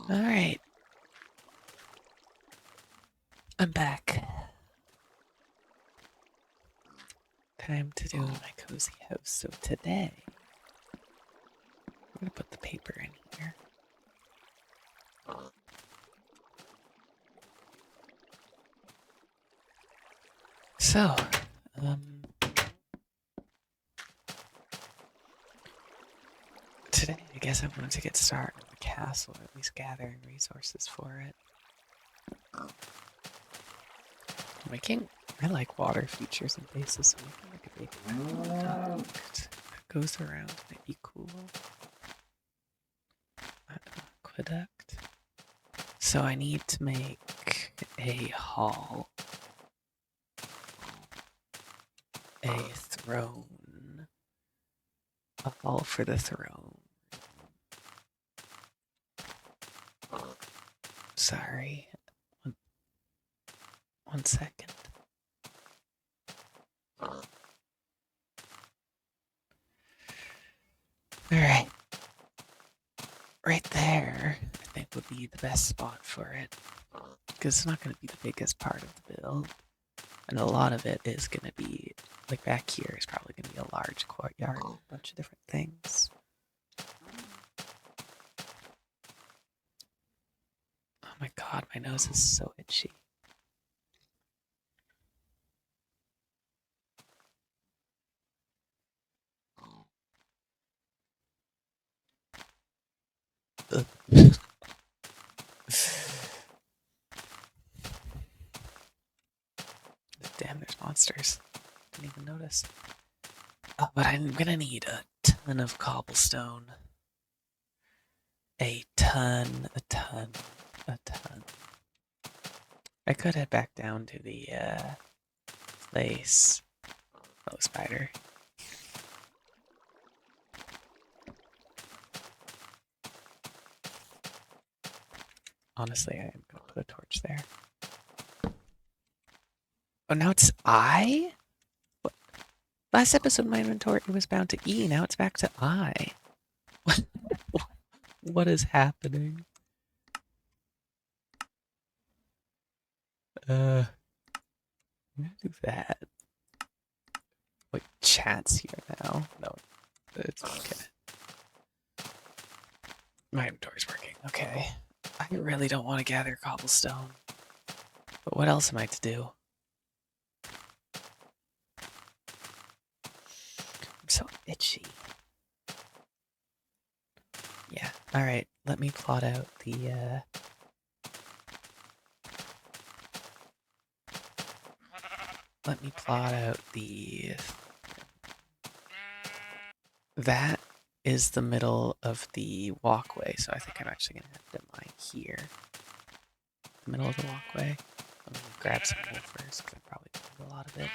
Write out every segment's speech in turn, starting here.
Alright. I'm back. Time to do my cozy house. So today, I'm gonna put the paper in here. So, today I guess I wanted to get started on the castle, or at least gathering resources for it. I like water features and bases, so making like a big aqueduct that goes around might be cool. Aqueduct. So I need to make a hall, a throne, a hall for the throne. Sorry. One second. Alright. Right there, I think would be the best spot for it. Because it's not going to be the biggest part of the build. And a lot of it is going to be, like back here is probably going to be a large courtyard, a bunch of different things. Oh my god, my nose is so itchy. Damn, there's monsters. Didn't even notice. Oh, but I'm gonna need a ton of cobblestone. A ton. I could head back down to the place. Oh, spider. Honestly, I am gonna put a torch there. Oh, now it's I? What? Last episode, my inventory was bound to E. Now it's back to I. What is happening? I'm gonna do that. Wait, chat's here now. No, it's okay. My inventory's working. Okay. I really don't want to gather cobblestone. But what else am I to do? I'm so itchy. Yeah. Alright, let me plot out the let me plot out the that is the middle of the walkway, so I think I'm actually gonna have to mine here. The middle of the walkway. I'm gonna grab some wool first, because I probably need a lot of it.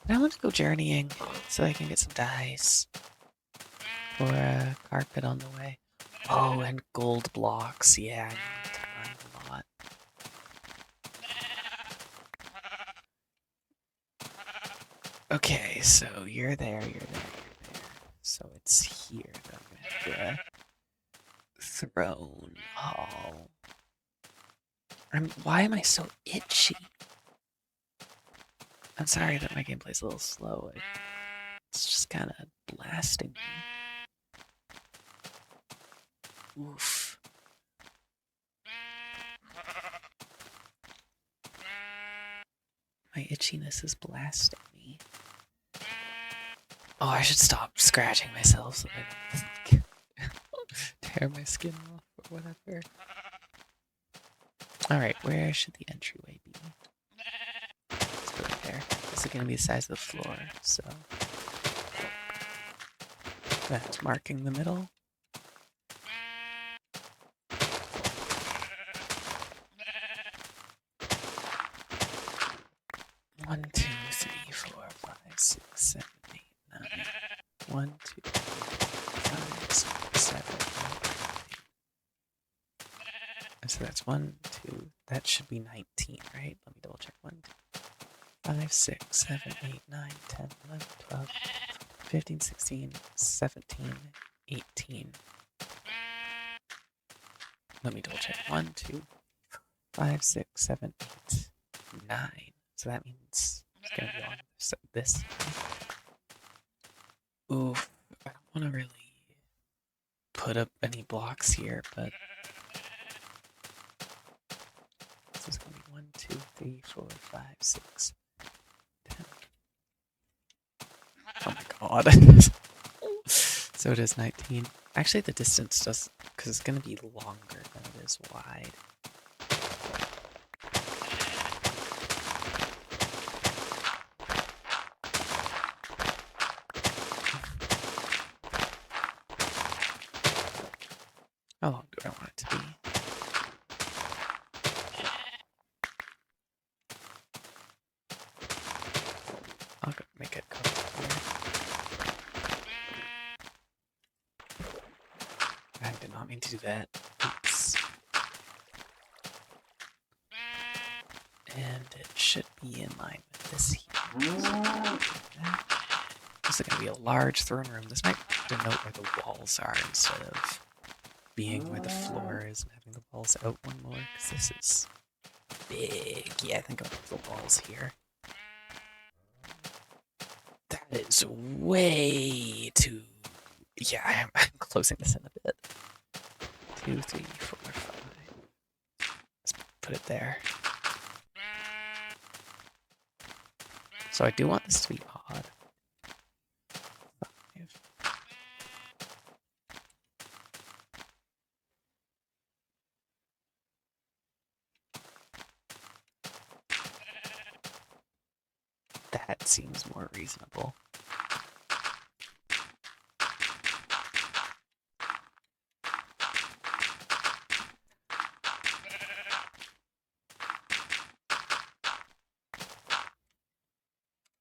But I want to go journeying so I can get some dyes for a carpet on the way. Oh, and gold blocks. Yeah, I need to mine a lot. Okay, so you're there. So it's here that I'm gonna have the throne hall. Why am I so itchy? I'm sorry that my gameplay's a little slow. It's just kind of blasting me. Oof. My itchiness is blasting me. Oh, I should stop scratching myself so I don't tear my skin off or whatever. Alright, where should the entryway be? Let's put it there. This is going to be the size of the floor, so that's marking the middle. One, two, three, 4, 5, 6, 7, 8, 9. 1, 2, 3, 4, 5, 6, 7, 8. So that's 1, 2. That should be 19, right? Let me double check. 1, 2, 5, 6, 7, 8, 9, 10, 11, 12, 15, 16, 17, 18. Let me double check. 1, 2, 5, 6, 7, 8, 9. So that means it's gonna be on this. Oof. I don't want to really put up any blocks here, but this is gonna be 1, 2, 3, 4, 5, 6, 10. Oh my god. So it is 19. Actually, the distance does, because it's going to be longer than it is wide. How long do I want it to be? I'll go make it go here. I did not mean to do that. Oops. And it should be in line with this here. This is going to be a large throne room. This might denote where the walls are instead of being where the floor is and having the walls out one more, because this is big. Yeah, I think I'll put the walls here. That is way too... Yeah, I'm closing this in a bit. 2, 3, 4, 5. Let's put it there. So I do want this to be odd. 5. That seems more reasonable.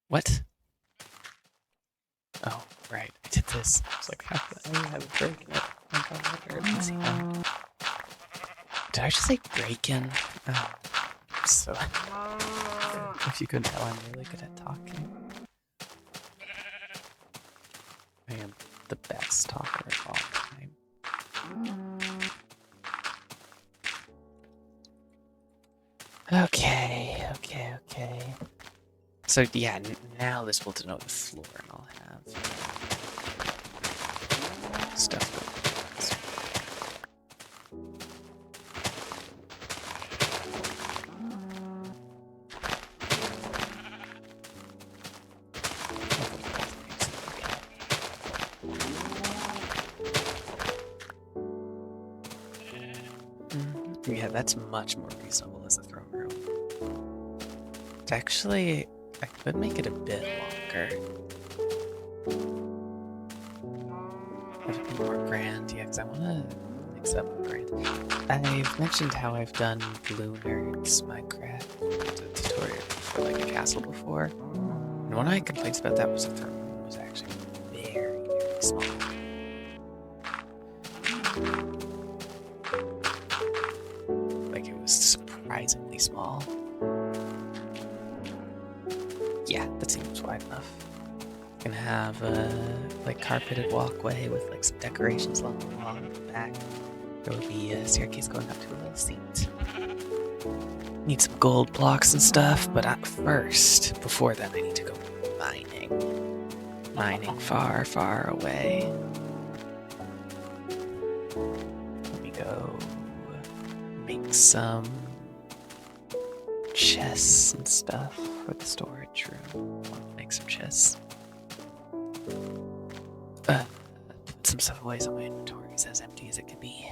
What? Oh, right. I did this. I was like, how did I have a break in it? Oh my god, let's see. Did I just say break-in? Oh, so... If you couldn't tell, I'm really good at talking. I am the best talker of all time. Okay. So yeah, now this will denote the floor, and I'll have stuff. Yeah, that's much more reasonable as a throne room. It's actually, I could make it a bit longer. Would it be more grand? Yeah, because I want to mix up more grand. I've mentioned how I've done Blue Nerds Minecraft tutorial for like a castle before. And one of my complaints about that was the throne room was actually very, very small. Like it was surprisingly small. Yeah, that seems wide enough. Gonna have a like carpeted walkway with like some decorations along the wall in the back. There will be a staircase going up to a little seat. Need some gold blocks and stuff, but at first, before then, I need to go mining. Mining far, far away. Let me go make some chests and stuff for the storage room. Make some chests. Put some stuff away so my inventory is as empty as it can be.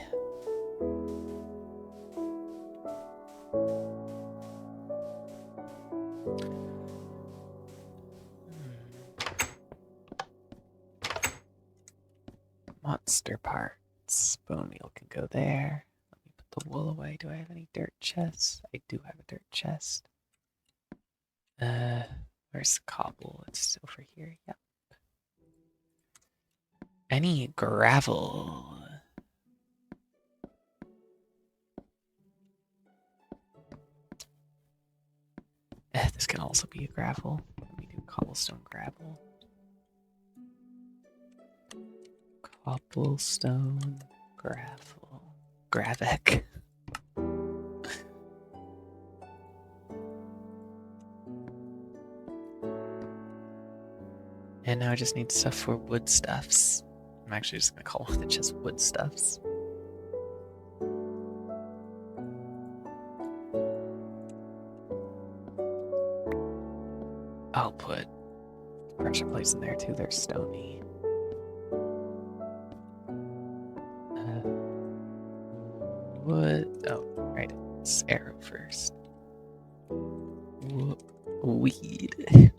Monster parts. Bone meal can go there. Let me put the wool away. Do I have any dirt chests? I do have a dirt chest. Where's the cobble? It's over here. Yep. Any gravel? This can also be a gravel. Let me do cobblestone gravel. Cobblestone gravel. Gravik. And now I just need stuff for wood stuffs. I'm actually just gonna call it just wood stuffs. I'll put pressure plates in there too. They're stony. Wood. Oh, right. It's arrow first. Weed.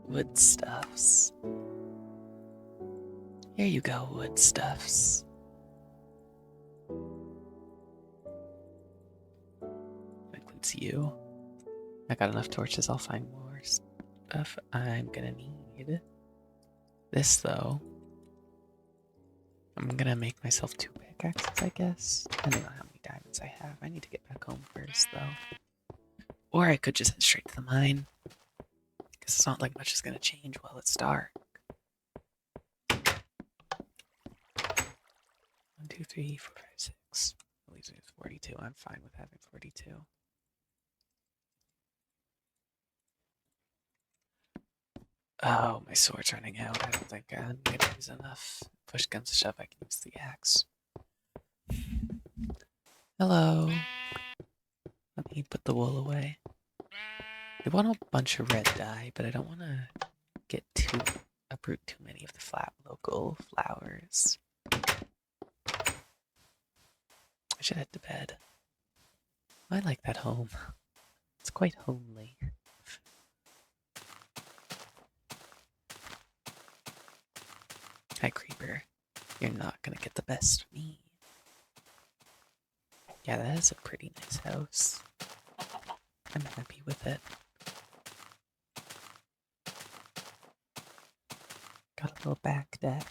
Wood stuffs. Here you go, wood stuffs. That includes you. I got enough torches, I'll find more stuff. I'm gonna need this though. I'm gonna make myself 2 pickaxes, I guess. Depending on how many diamonds I have. I need to get back home first though. Or I could just head straight to the mine. Because it's not like much is gonna change while it's dark. 1, 2, 3, 4, 5, 6. That leaves me with 42. I'm fine with having 42. Oh, my sword's running out. I don't think I'm gonna use enough. Push comes to shove, I can use the axe. Hello. Let me put the wool away. I want a bunch of red dye, but I don't want to uproot too many of the local flowers. I should head to bed. I like that home. It's quite homely. Hi, creeper. You're not gonna get the best of me. Yeah, that is a pretty nice house. I'm happy with it. Got a little back deck.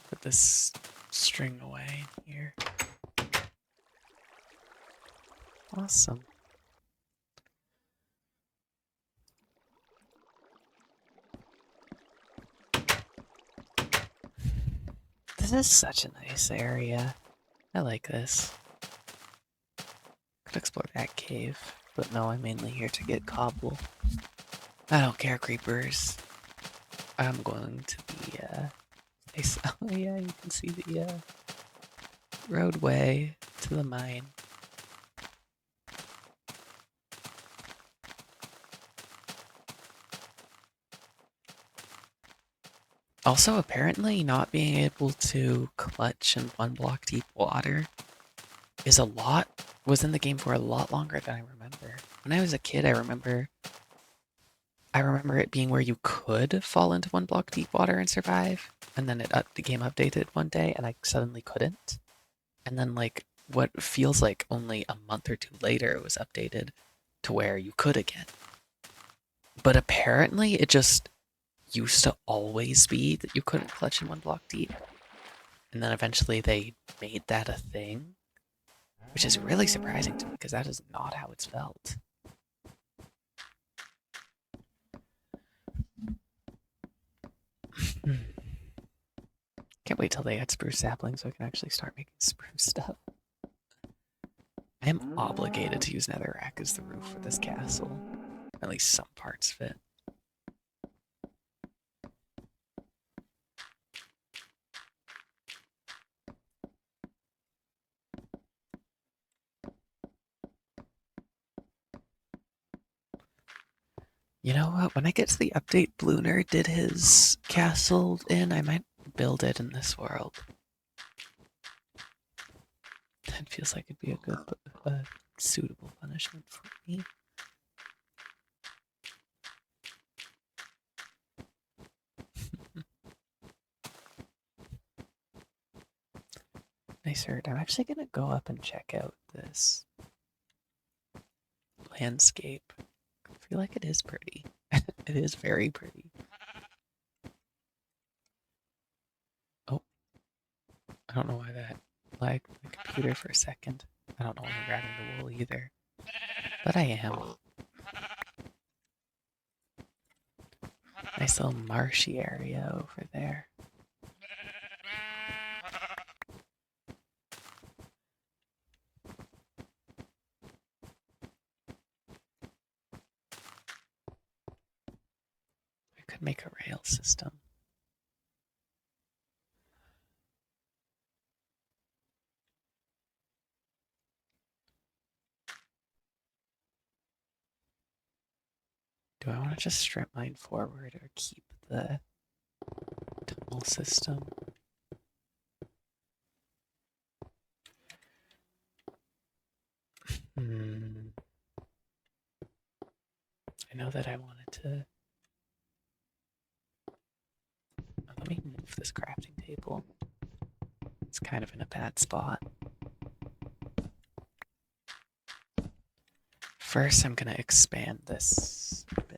Put this string away here. Awesome. This is such a nice area. I like this. Could explore that cave, but no, I'm mainly here to get cobble. I don't care, creepers. I'm going to the, oh yeah, you can see the, roadway to the mine. Also, apparently not being able to clutch in 1 block deep water was in the game for a lot longer than I remember. When I was a kid, I remember it being where you could fall into 1 block deep water and survive, and then the game updated one day and I suddenly couldn't. And then like what feels like only a month or 2 later it was updated to where you could again. But apparently it just used to always be that you couldn't clutch in 1 block deep. And then eventually they made that a thing, which is really surprising to me because that is not how it's felt. Can't wait till they add spruce saplings so I can actually start making spruce stuff. I am obligated to use netherrack as the roof for this castle. At least some parts fit. You know what? When I get to the update Blooner did his castle in, I might build it in this world. That feels like it'd be a good, suitable punishment for me. Nice art. I'm actually gonna go up and check out this landscape. I feel like it is pretty. It is very pretty. Oh, I don't know why that lagged my computer for a second. I don't know when I'm grabbing the wool either. But I am. Nice little marshy area over there. I could make a rail system. Do I want to just strip mine forward or keep the tunnel system? I know that I wanted to. Let me move this crafting table. It's kind of in a bad spot. First, I'm going to expand this a bit.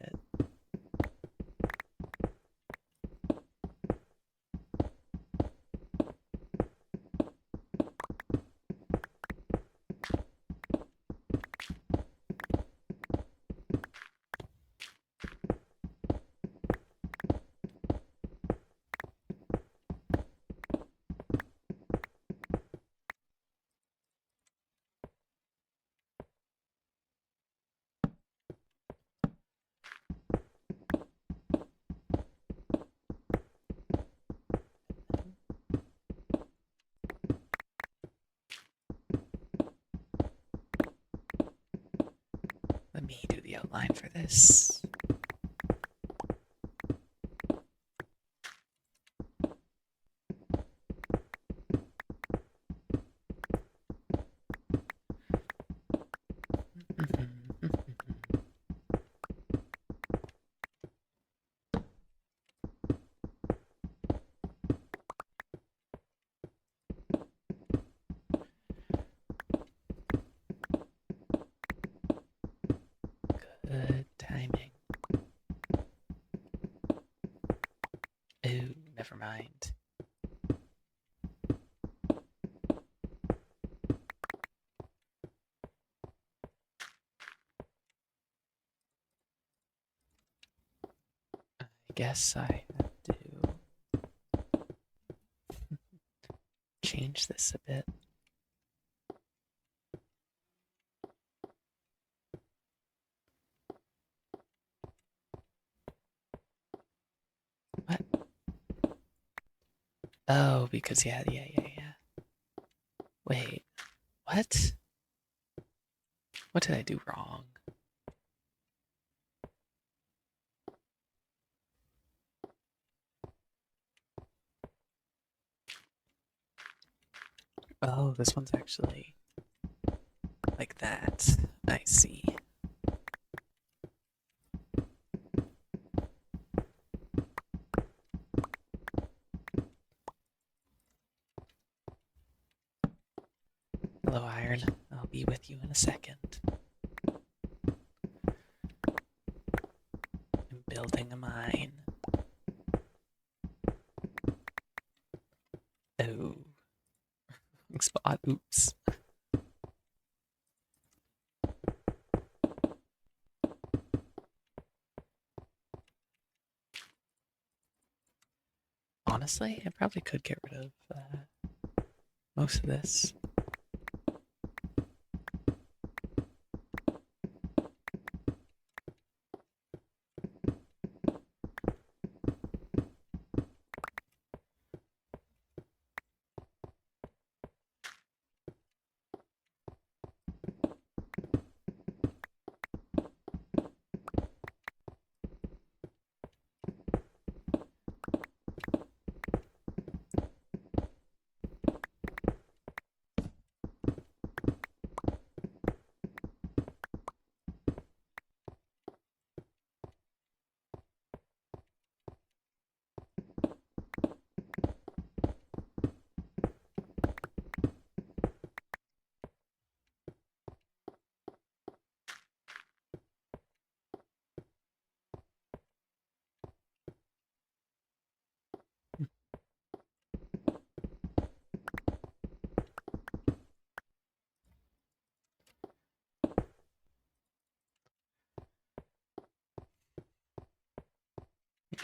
Let me do the outline for this. Good timing. Oh, never mind. I guess I have to change this a bit. What? Oh, because yeah. Wait, what? What did I do wrong? Oh, this one's actually like that. I see. Hello, Iron. I'll be with you in a second. I'm building a mine. Oh. Spot. Oops. Honestly, I probably could get rid of most of this.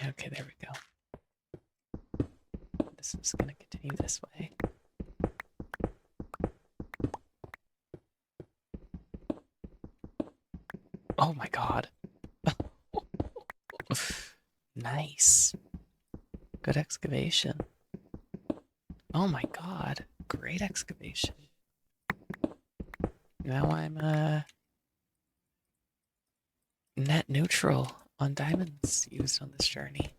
Okay, there we go. This is gonna continue this way. Oh my god. Nice. Good excavation. Oh my god. Great excavation. Now I'm net neutral on diamonds used on this journey.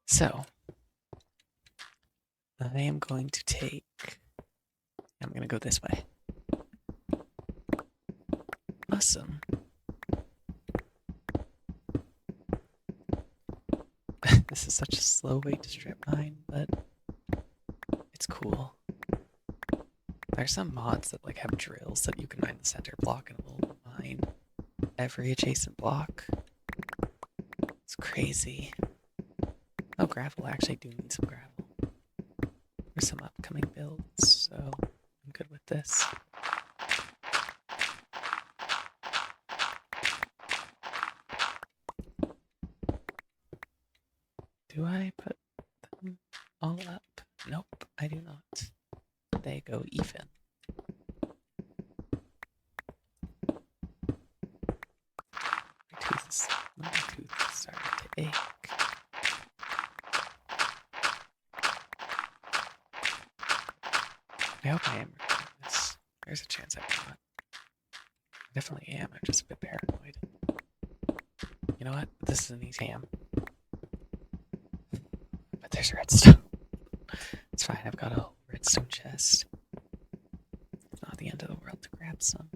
So, I am going to take. I'm going to go this way. Awesome. This is such a slow way to strip mine, but it's cool. There's some mods that like have drills that you can mine the center block and it will mine every adjacent block. It's crazy. Oh, gravel. I actually do need some gravel for some upcoming builds, so I'm good with this. Do I put them all up? Nope, I do not. They go even. My tooth is starting to ache. I hope I am recording this. There's a chance I'm not. I definitely am. I'm just a bit paranoid. You know what? This is an easy ham. But there's redstone. It's fine. I've got a whole redstone chest. It's not the end of the world to grab some.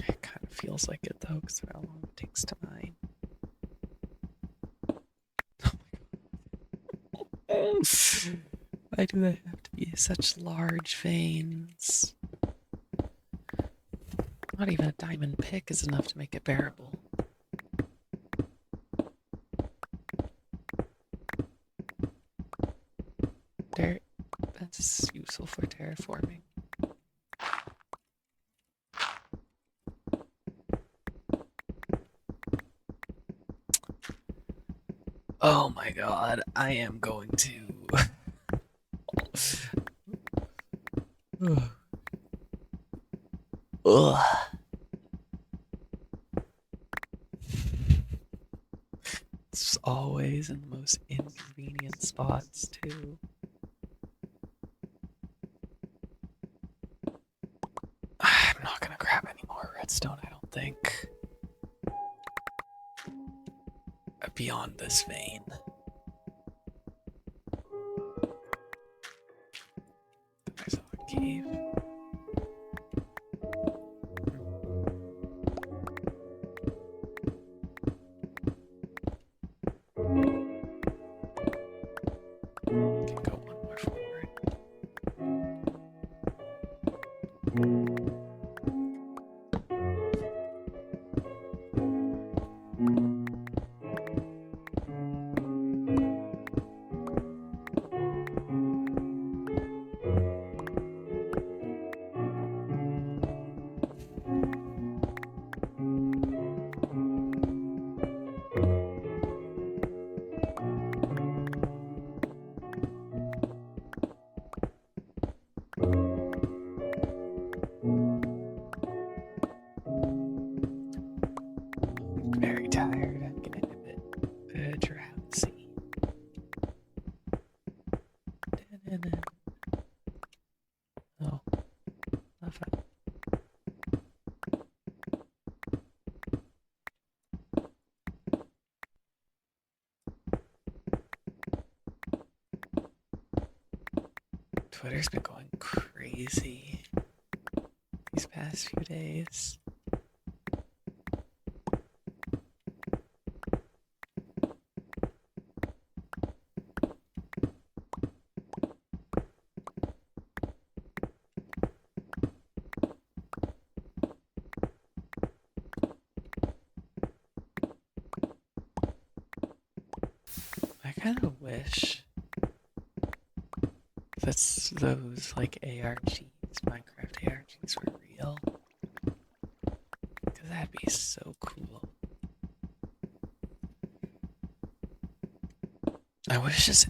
It kind of feels like it though, because of how long it takes to mine. Why do they have to be such large veins? Not even a diamond pick is enough to make it bearable. That's useful for terraforming. Oh my god, I am going to. Ugh. It's always in the most inconvenient spots, too. I'm not gonna grab any more redstone, I don't think. Beyond this vein. I saw a cave. Can go one more forward. Very tired. I'm getting a bit drowsy. Oh, not fun. Twitter's been going crazy these past few days. I kind of wish that those like ARGs, Minecraft ARGs were real. Because that'd be so cool. I wish just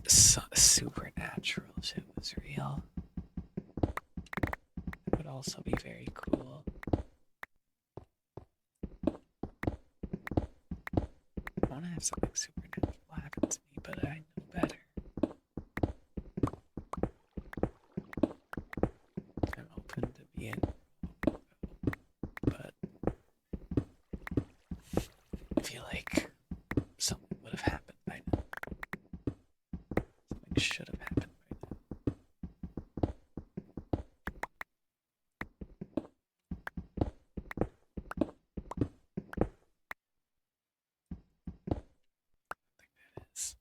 supernatural shit was real. That would also be very cool. I want to have something supernatural happen to me, but I know better. I'm open to being wrong, but I feel like something would have happened by now. Something should have happened by now. I think that is.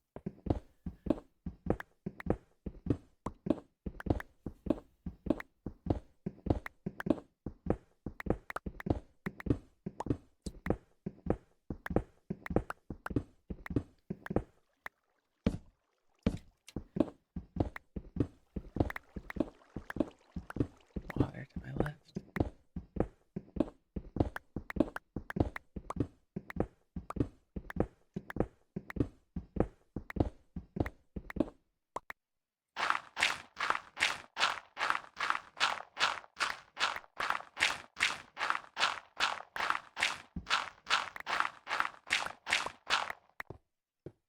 Water to my left.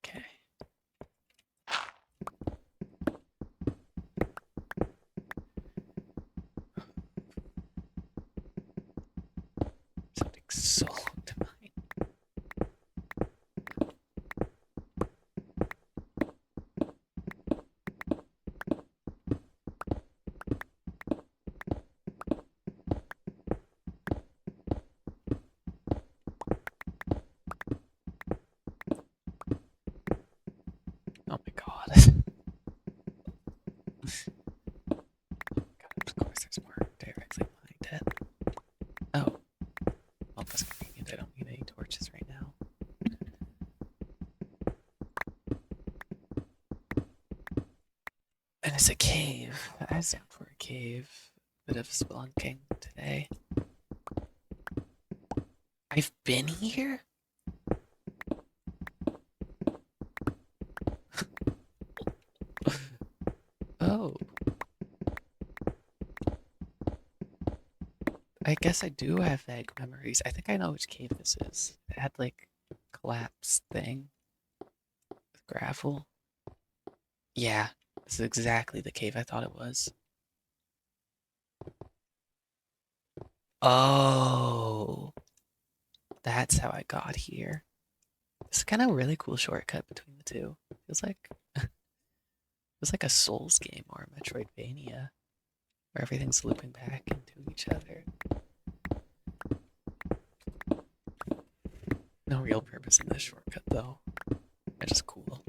Okay. Something so long to mine. Oh my god. God, of course there's more directly behind it. Oh. Well, that's convenient. I don't need any torches right now. And it's a cave. I was down for a cave. Bit of spelunking today. I've been here? Oh. I guess I do have vague memories. I think I know which cave this is. It had like collapsed thing with gravel. Yeah, this is exactly the cave I thought it was. Oh, that's how I got here. It's kind of a really cool shortcut between the two. Feels like a Souls game or a Metroidvania, where everything's looping back into each other. No real purpose in this shortcut though. It's just cool.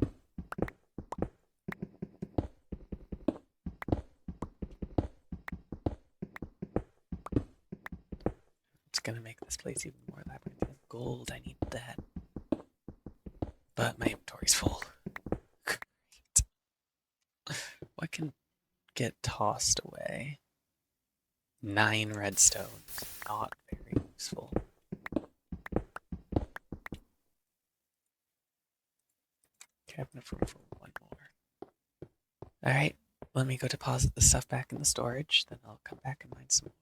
It's gonna make this place even more labyrinthine. Gold, I need that. But my inventory's full. What can get tossed away? 9 redstone. Not very useful. Cabinet room for one more. Alright, let me go deposit the stuff back in the storage, then I'll come back and mine some more.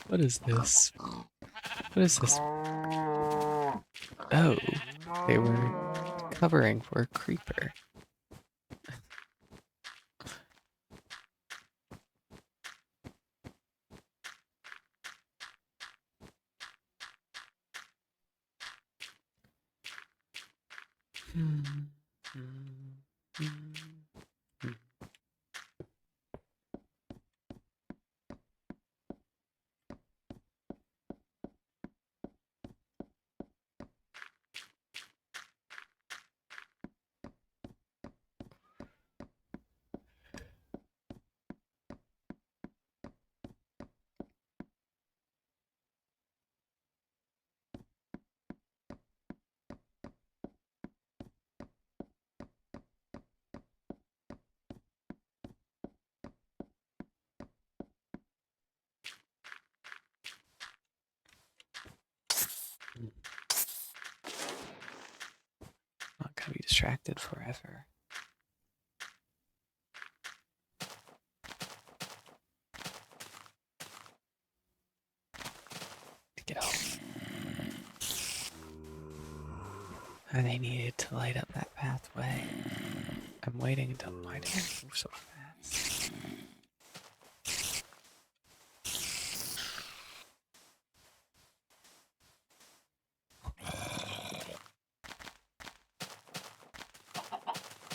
What is this? What is this? Oh, they were covering for a creeper. Not gonna be distracted forever. To get home. And they needed to light up that pathway. I'm waiting until my day moves so fast.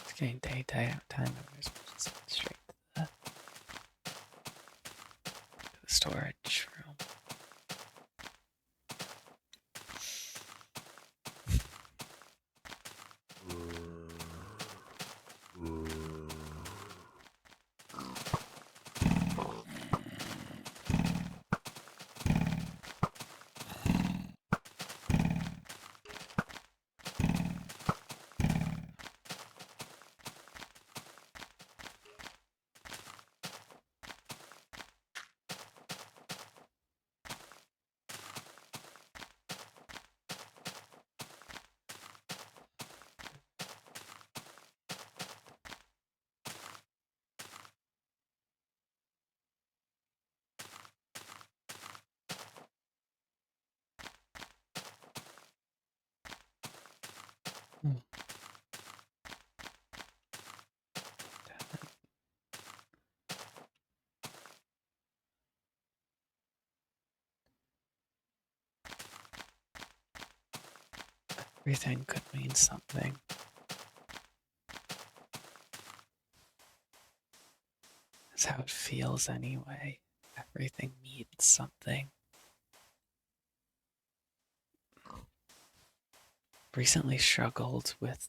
It's getting daytime. I might as well just head straight to the storage room. Everything could mean something. That's how it feels anyway. Everything means something. Recently struggled with,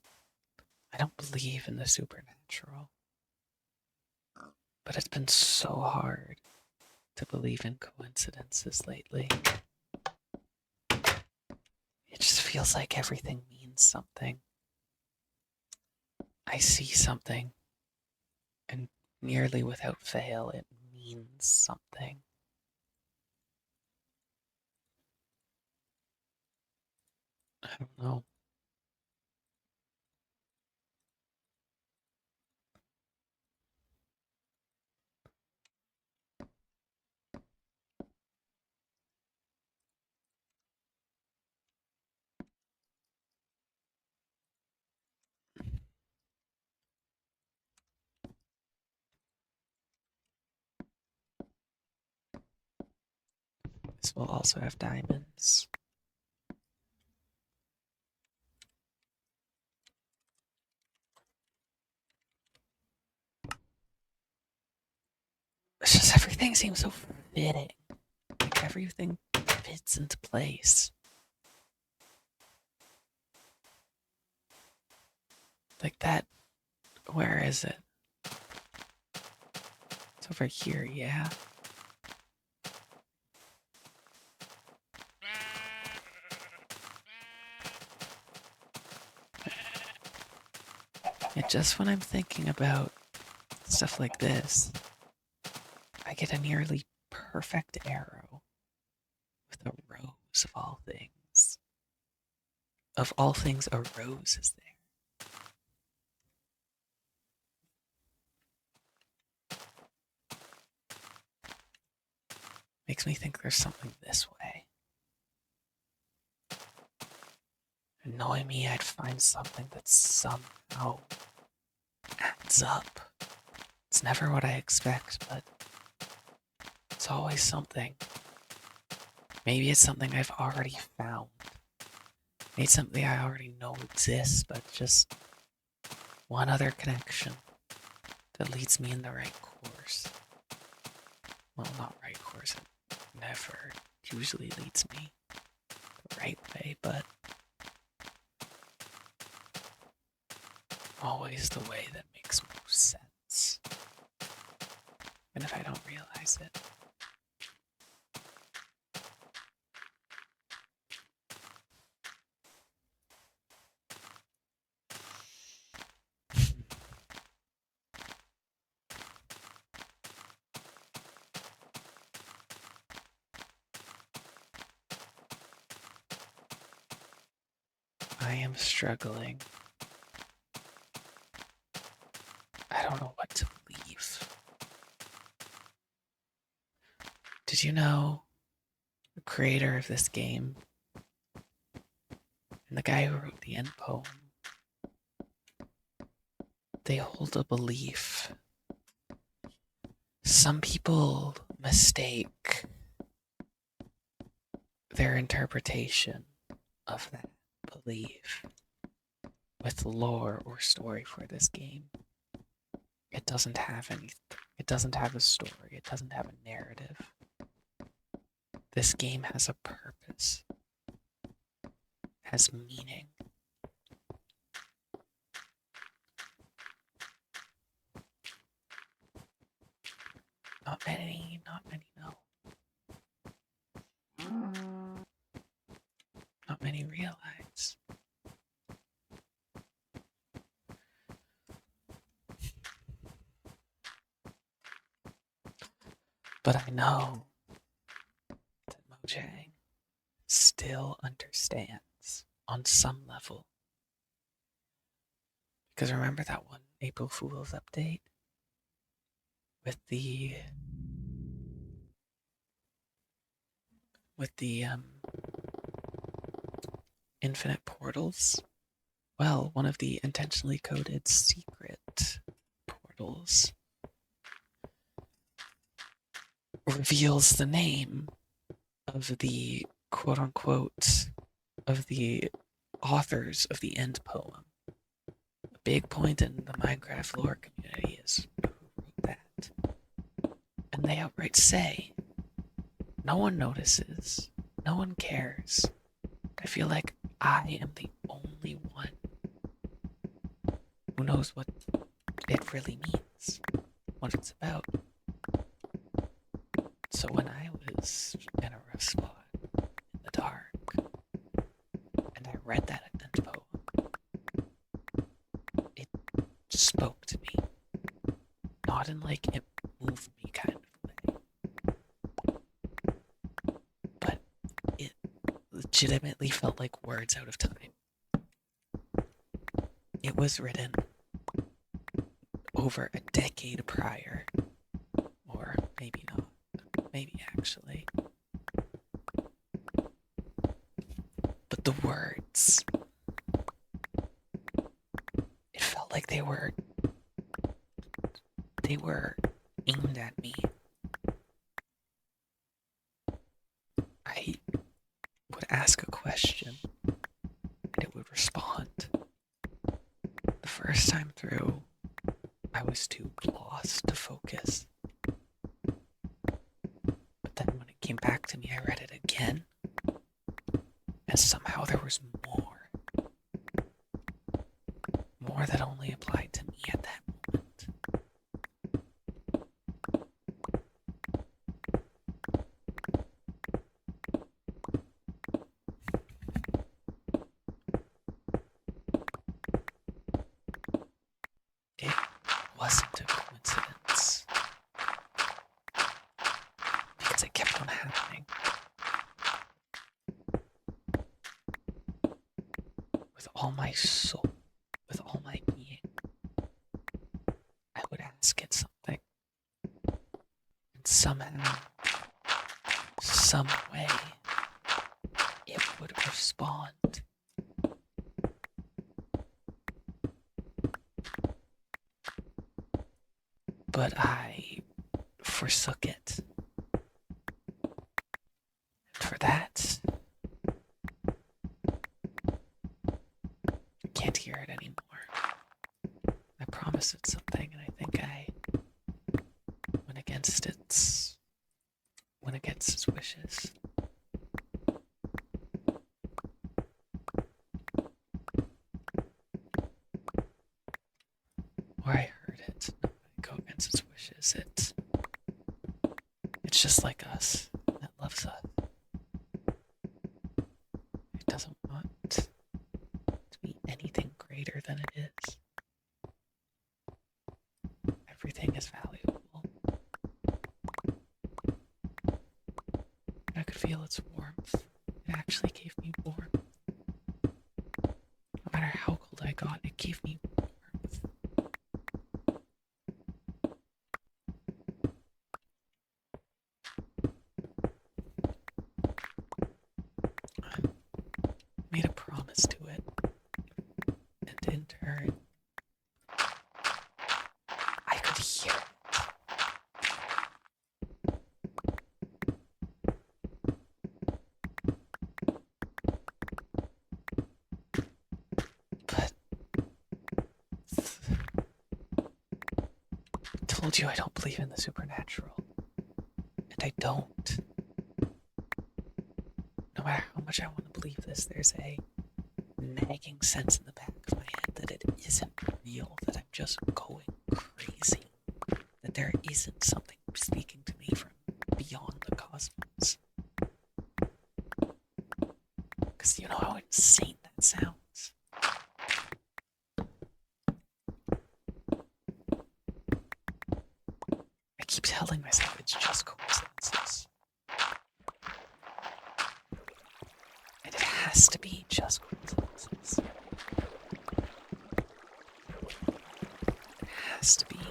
I don't believe in the supernatural, but it's been so hard to believe in coincidences lately. It just feels like everything means something. I see something, and nearly without fail, it means something. I don't know. This will also have diamonds. It's just everything seems so fitting. Like everything fits into place. Like that. Where is it? It's over here, yeah. And just when I'm thinking about stuff like this, I get a nearly perfect arrow with a rose of all things. Of all things, a rose is there. Makes me think there's something this way. And knowing me, I'd find something that somehow adds up. It's never what I expect, but it's always something. Maybe it's something I've already found. Maybe it's something I already know exists, but just one other connection that leads me in the right course. Well, not right course, it never usually leads me the right way, but always the way that makes most sense. And if I don't realize it. I am struggling. I don't know what to believe. Did you know the creator of this game and the guy who wrote the end poem, they hold a belief. Some people mistake their interpretation of that belief with lore or story for this game. It doesn't have anything. It doesn't have a story. It doesn't have a narrative. This game has a purpose, has meaning. Not many know. Not many realize. But I know that Mojang still understands on some level. Because remember that one April Fool's update with the infinite portals? Well, one of the intentionally coded secret portals reveals the name of the quote unquote of the authors of the end poem. A big point in the Minecraft lore community is who wrote that. And they outright say, no one notices, no one cares. I feel like I am the only one who knows what it really means, what it's about. So when I was in a rough spot in the dark, and I read that end poem, it spoke to me. Not in like it moved me kind of way, but it legitimately felt like words out of time. It was written over a decade prior, or maybe not, maybe actually. But the words, it felt like they were aimed at me. I would ask a question and it would respond. The first time through, I was too lost to focus. But then when it came back to me, I read it again, and somehow there was more that only applied to me at that moment. It wasn't a coincidence, because it kept on happening. With all my soul, with all my being, I would ask it something. And somehow, some way, it would respond. But I forsook it. And for that, I can't hear it anymore. promised it something, and I think I went against its wishes. Or I heard it. No, I go against its wishes. It's just like us. It loves us. It doesn't want to be anything greater than it is. Everything is valuable. I could feel its warmth. It actually gave me warmth. No matter how cold I got, it gave me warmth. I made a promise to it, and in turn, I could hear it. But I told you I don't believe in the supernatural. And I don't. No matter how much I want to believe this, there's a nagging sense in the back of my head that it isn't real, that I'm just going crazy, that there isn't something speaking to me from beyond the cosmos. Because you know how insane that sounds. I keep telling myself it's just coincidences. And it has to be just coincidences. It has to be. I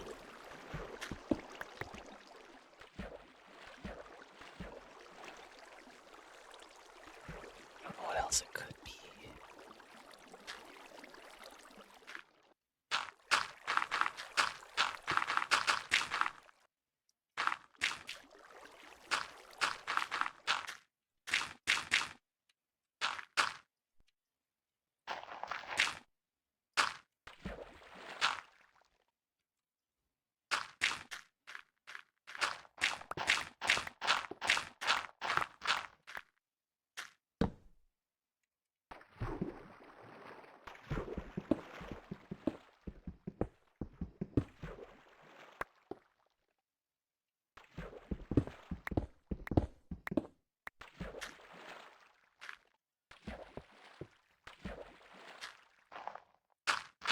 don't know what else it could be.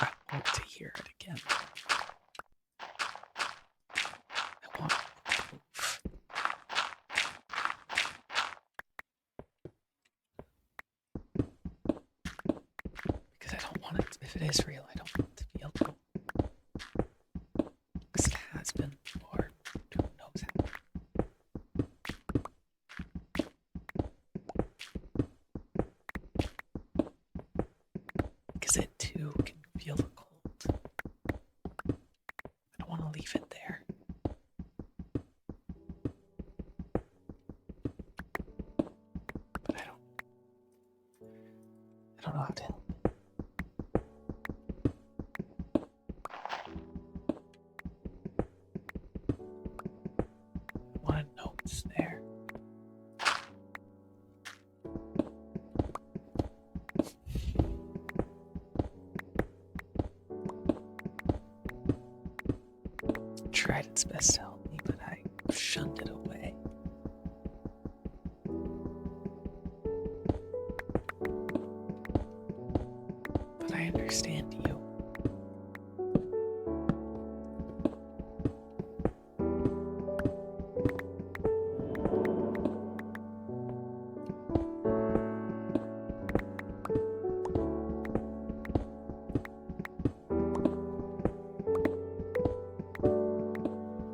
I want to hear it again. I want proof. Because I don't want it, if it is real, I don't want it to be illegal. Because it has been, or who knows how. Because it too can feel the cold. I don't want to leave it there. But I don't know how to help. I want to know it's there. It tried its best to help me, but I shunned it away. But I understand you.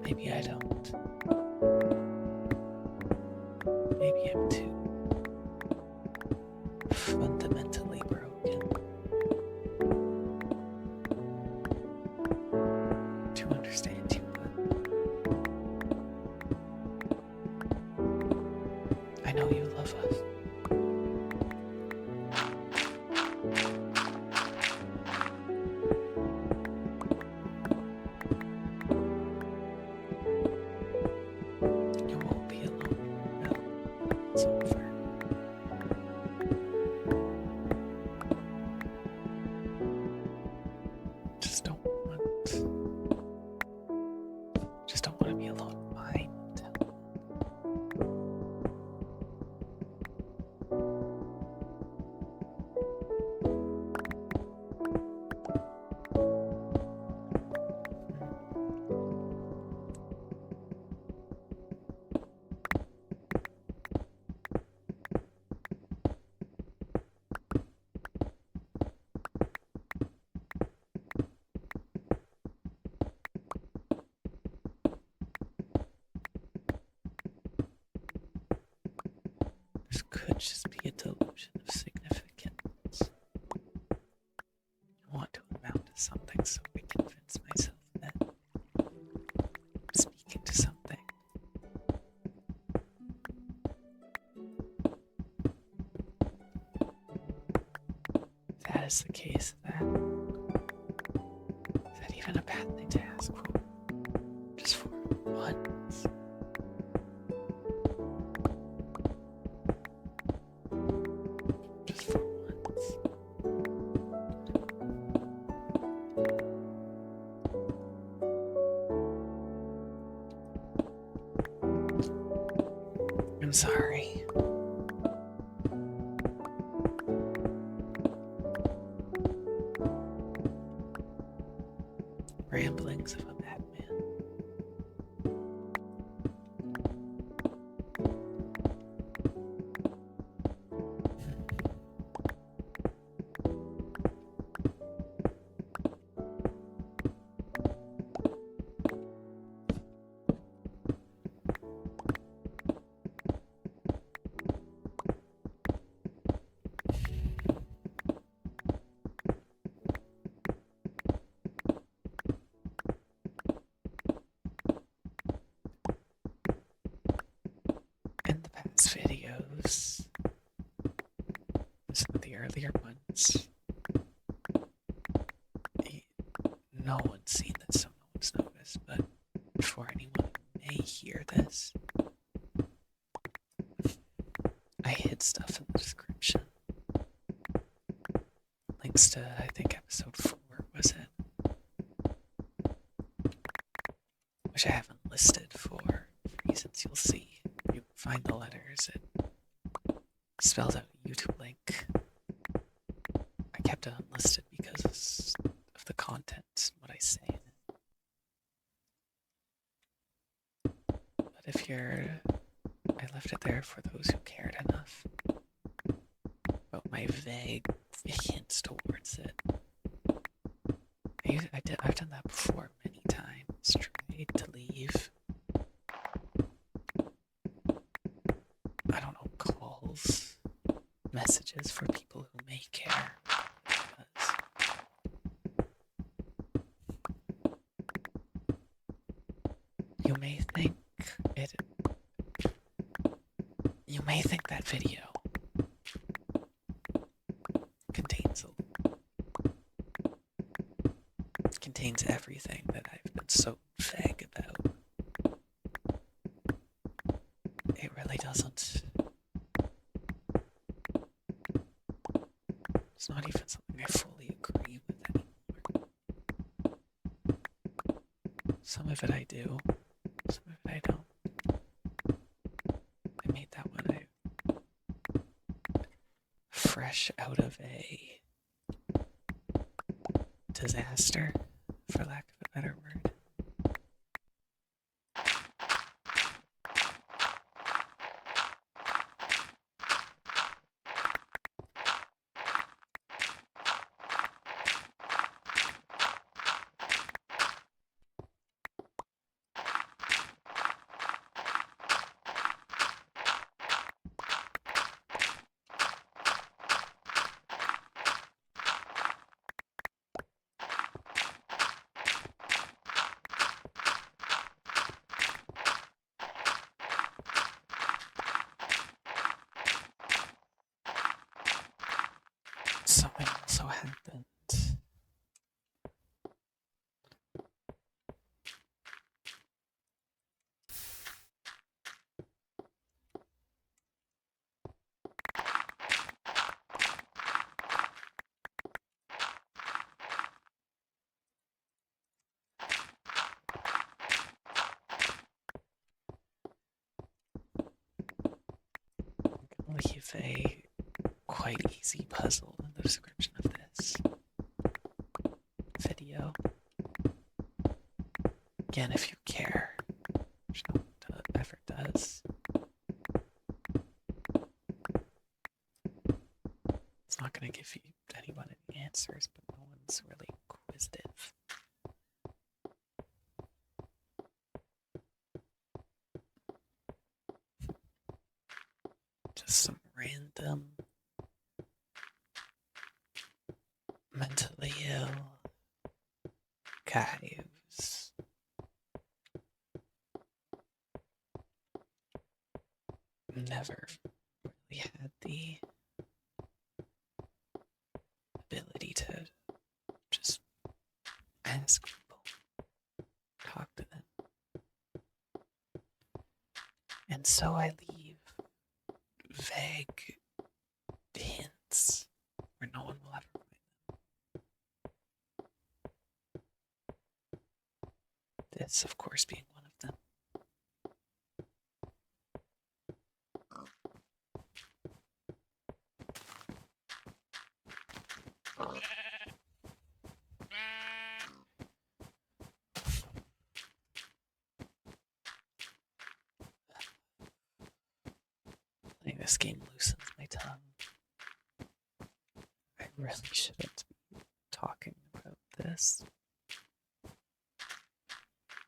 Maybe I don't. Maybe I'm too fundamentally broken to understand you, but I know you love us. just don't want to be alone in my hotel. This could just be a delusion of significance. I want to amount to something, so I convince myself that I'm speaking to something. If that is the case, then is that even a bad thing to ask for? Just for once. Just for once. I'm sorry. Ramblings of a madman. In the past videos, some of the earlier ones, no one's seen this, so no one's noticed, but for anyone who may hear this, I hid stuff in the description. Links to, I think, episode 4, was it? Which I haven't listed for reasons you'll see. You find the letters, it spells out a YouTube link. I kept it unlisted because of the content, what I say in it. But if I left it there for those who cared enough about my vague hints towards it. I've done that before many times. Tried to leave, I don't know, calls, messages for people who may care. You may think that video contains everything that I've been so vague about. It really doesn't. It's not even something I fully agree with anymore. Some of it I do, some of it I don't. I made that one fresh out of a disaster, for lack of a better word. Something also happened. leave a quite easy puzzle in the description of this video. Again, if you care, which no one ever does. It's not going to give you anyone any answers, but no one's really inquisitive. Just some random mentally ill guy who's never really had the ability to just ask people, talk to them. And so I leave vague hints where no one will ever find them. This, of course, being one of them. Playing this game loosens my tongue. I really shouldn't be talking about this.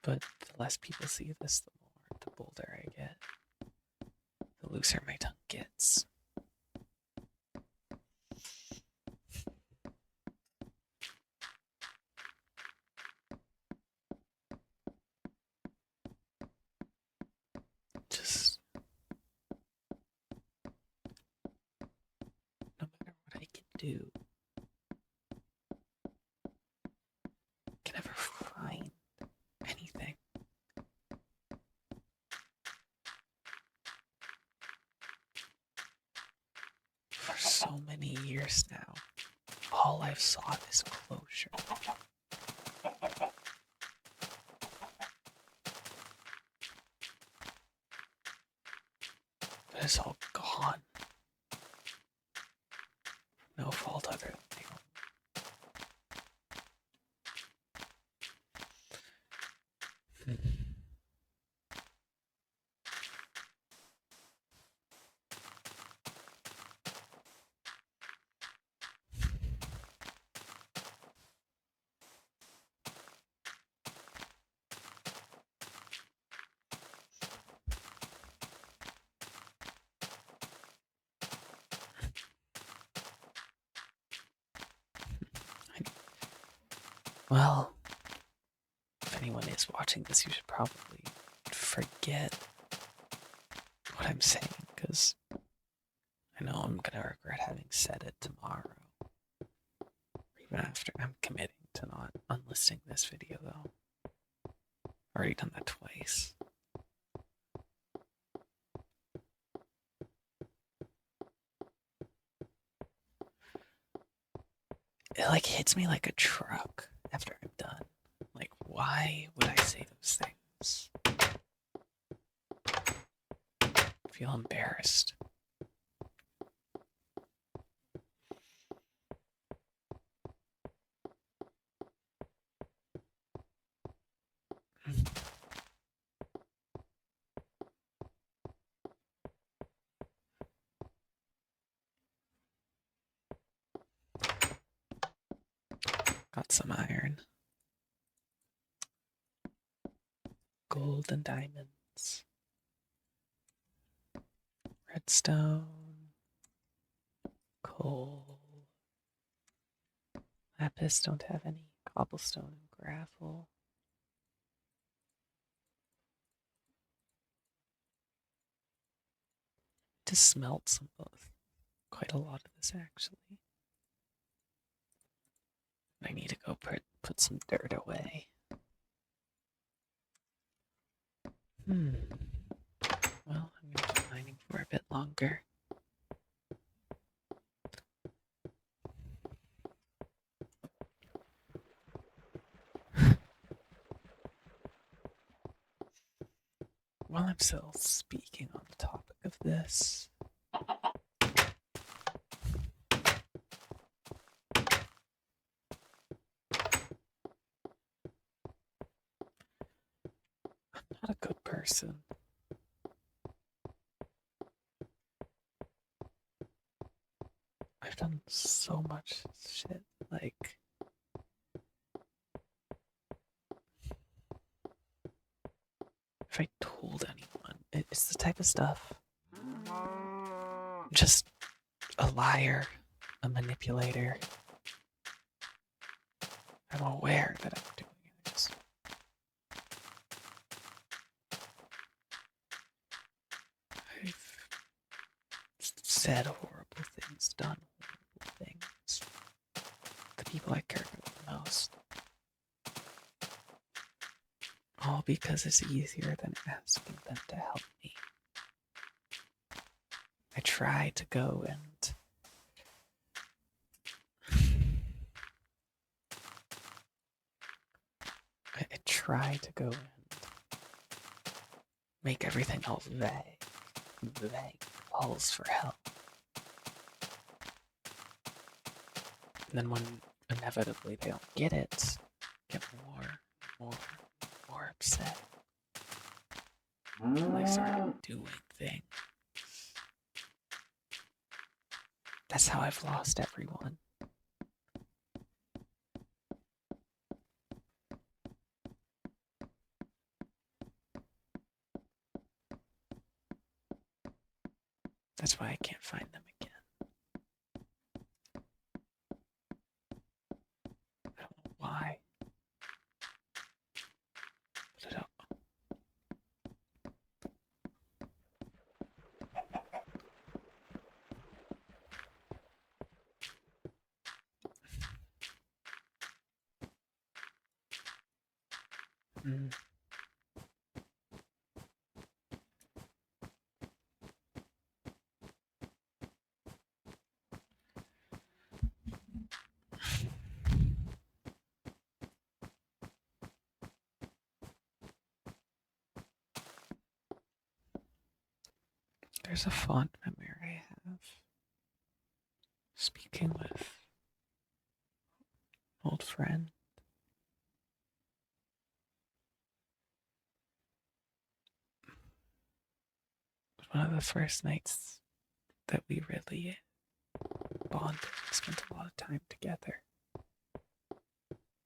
But the less people see this, the bolder I get. The looser my tongue gets. Just no matter what I can do, I can never find anything. For so many years now, all I've sought is closure. But it's all gone. No fault other than my own. Well, if anyone is watching this, you should probably forget what I'm saying, because I know I'm gonna regret having said it tomorrow. Even after I'm committing to not unlisting this video, though. Already done that twice. It like hits me like a truck after I'm done. Like, why would I say those things? I feel embarrassed. Got some iron. Gold and diamonds. Redstone. Coal. Lapis, don't have any. Cobblestone and gravel. To smelt some of quite a lot of this actually. I need to go put some dirt away. Well, I'm gonna keep mining for a bit longer. While I'm still speaking on the topic of this, not a good person. I've done so much shit, like... If I told anyone, it's the type of stuff... Just a liar, a manipulator. I'm aware that I'm doing it. I've said horrible things, done horrible things. The people I care about the most. All because it's easier than asking them to help me. I try to go and I try to go and make everything all vague. Vague calls for help. And then when inevitably they don't get it, get more upset. And they start doing things. That's how I've lost everyone. That's why I can't find them again. I don't know why. But I don't. There's a fond memory I have speaking with an old friend. It was one of the first nights that we really bonded and spent a lot of time together.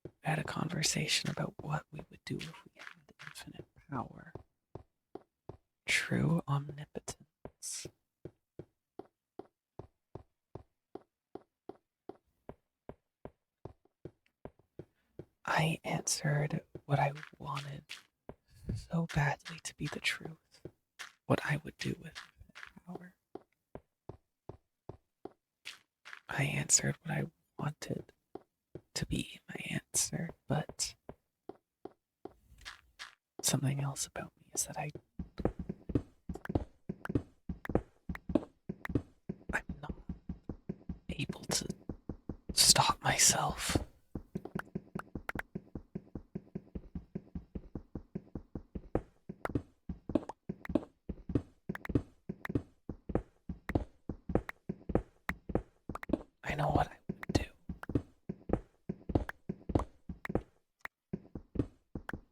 We had a conversation about what we would do if we had infinite power. True omnipotence. I answered what I wanted so badly to be the truth. What I would do with infinite power. I answered what I wanted to be my answer, but something else about me is that I'm not able to stop myself. I know what I would do.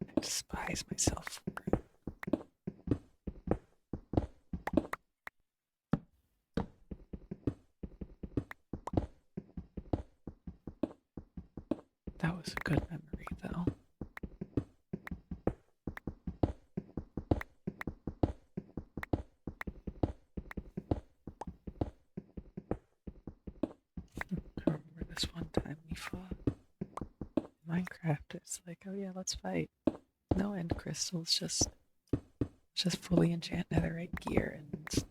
I despise myself for it. That was a good memory, though. I remember this one time we fought. Minecraft, it's like, oh yeah, let's fight. No end crystals, just fully enchant netherite gear and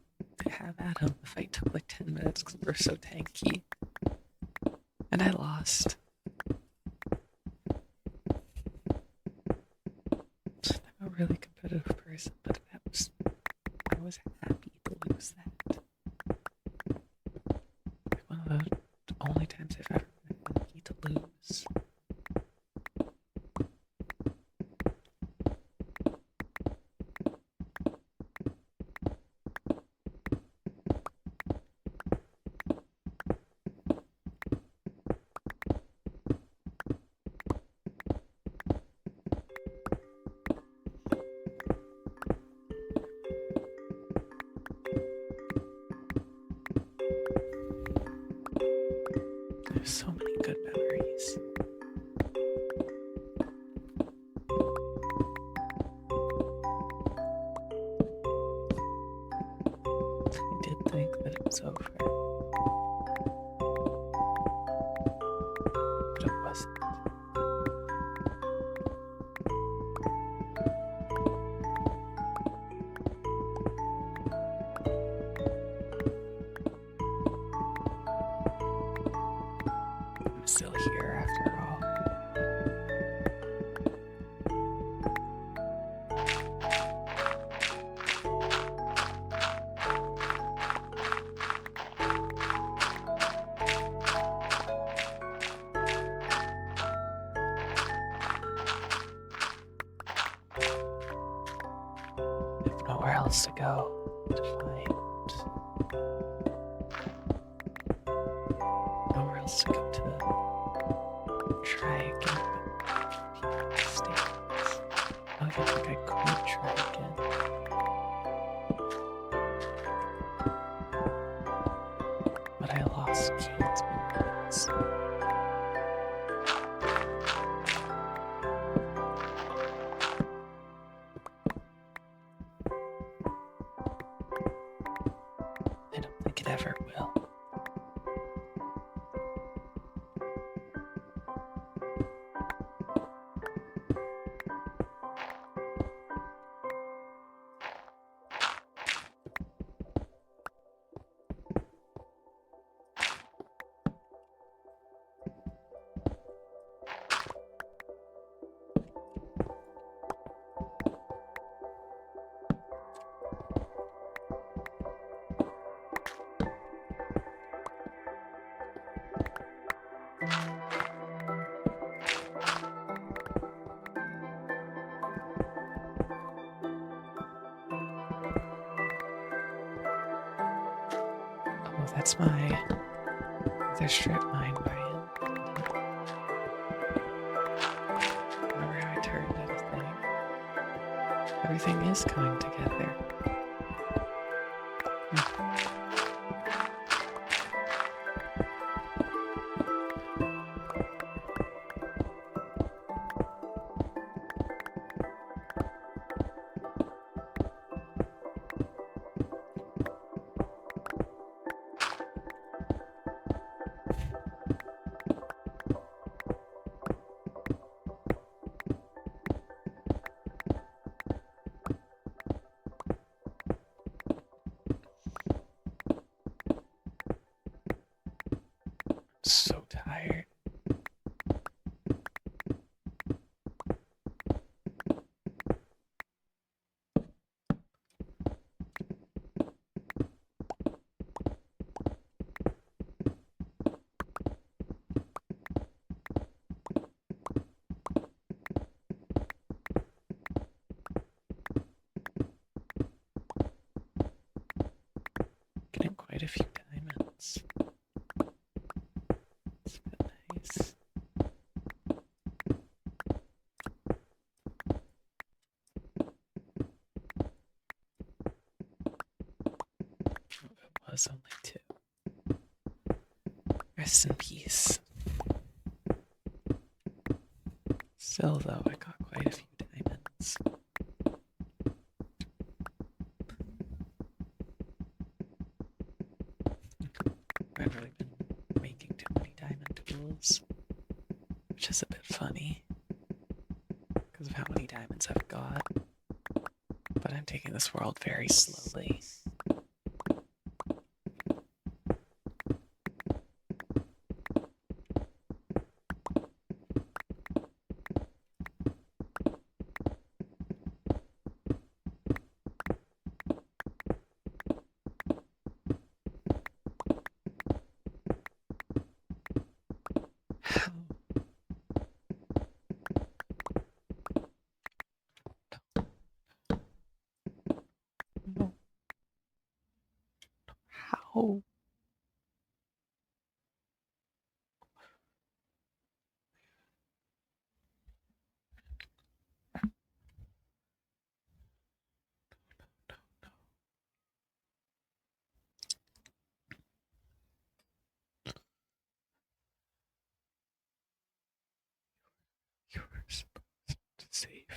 have at him. The fight took like 10 minutes because we're so tanky. And I lost. I'm a really competitive person, but I was happy to lose that. Like one of the only times I've ever been happy to lose. was over. But it wasn't. I'm still here after all. I have nowhere else to go to find. Nowhere else to go to try again. But mistakes. I don't think I could try again. But I lost Kate's memories. I don't think it ever will. Oh, that's my other strip mine, Brian. Remember how I turned everything? Everything is coming together. So tired. Getting quite a few diamonds. It's been nice. It was only 2. Rest in peace. Still, though, I got quite a few diamonds. I've really been making too many diamond tools, which is a bit funny because of how many diamonds I've got. But I'm taking this world very slowly. No. How? You were supposed to save me.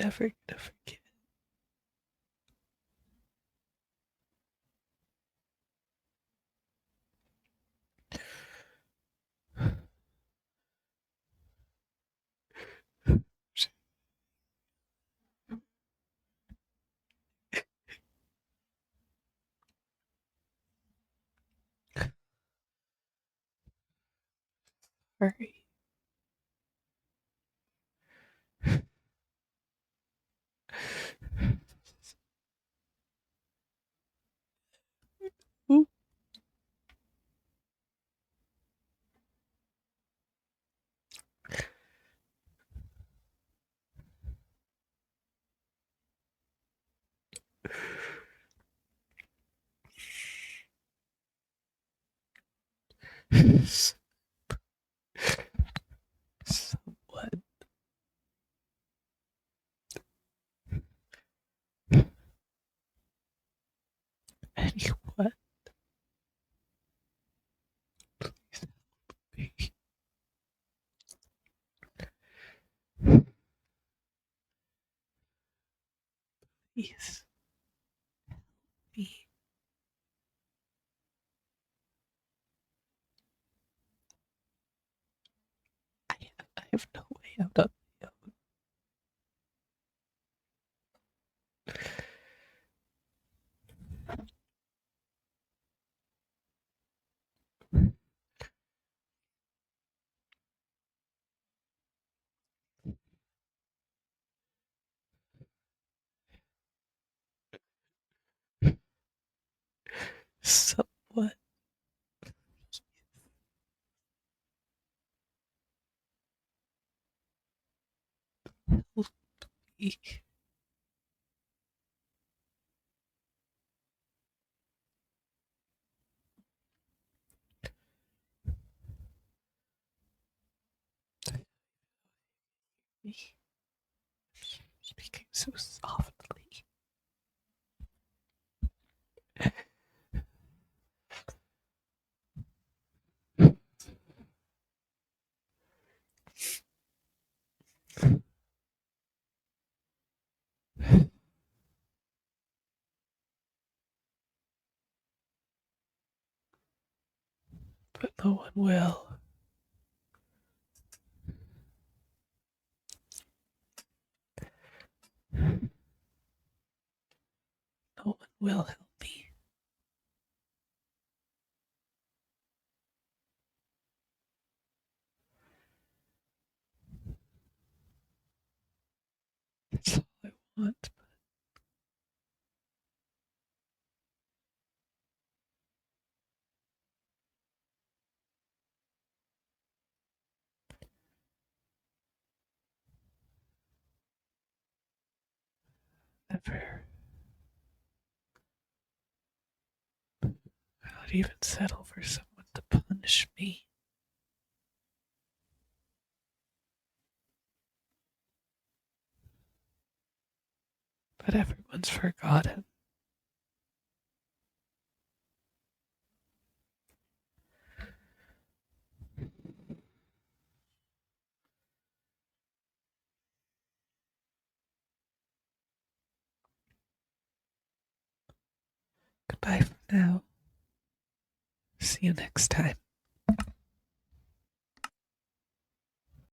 never gonna forget. Hurry. Ooh. Someone. Anyone. Please. Please. Me. I have no way out of my own. Someone. Help me. Me. Speaking so softly. But no one will. No one will help me. That's all I want. Never. I would even settle for someone to punish me. But everyone's forgotten. Goodbye for now. See you next time.